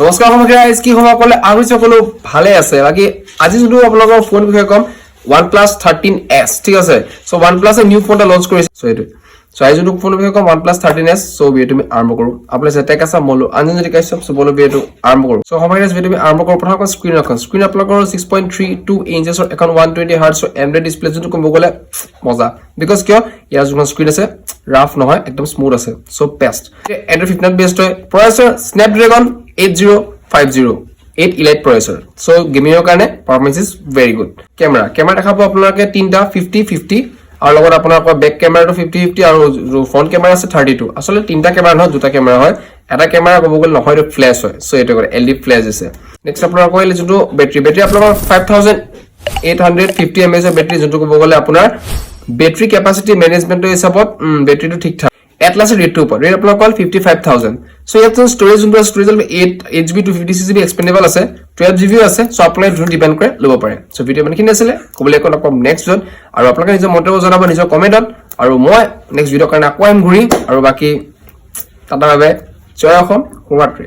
নমস্কাৰ গাইজ, কি খবৰ ক'লে আৰু সকলো ভালে আছে। বাকি আজি যদি আপোনালোকৰ ফোন বিষয়ে কম OnePlus 13s, ঠিক আছে। So OnePlus a new phone এটা লঞ্চ কৰিছে, সো এইটো সো আজি যদি ফোন বিষয়ে কম OnePlus 13s, সো ভিডিওটো আমি আৰম্ভ কৰো। আপোনালোকে যেটা কাছা মলো আনজন যদি কাইছো সো বলো ভিডিওটো আৰম্ভ কৰো। সো গাইজ ভিডিওটো আৰম্ভ কৰো। প্ৰথম স্ক্ৰিন আপোনালোকৰ 6.32 ইঞ্চেছৰ এখন 120 হাৰ্টছৰ এমডি ডিসপ্লে যোনটো কম গলে মজা, বিকজ কিয় ইয়াৰ যোনখন স্ক্ৰিন আছে ৰাফ নহয়, একদম স্মুথ আছে। সো বেষ্ট Android 15 বেষ্ট হয়। Processor Snapdragon 8050 8 Elite processor. So gaming er karone performance is very good. Camera dekhabo apnalake tinta 50-50 aru logot apnar back camera to 50-50 aru front camera ase 32. Asole tinta camera no duta camera hoy. Eta camera kobo gol nohoy flash hoy. So eto kore LED flash ase. Next apnar koile joto battery apnar 5850 mAh battery joto kobo gole apnar battery capacity management hisabot battery to thik thak Atlas rate to rate apna call 55000. So yet storage unto storage 8GB to 50GB expandable ase, 12GB ase. So apna depend kore lobo pare. So video man kini asile kobole kon next zone aru apnaloke nijo montebo janabo nijo comment on aru moi next video karone akwa am ghuri aru baki tata babe joy akhon kumatre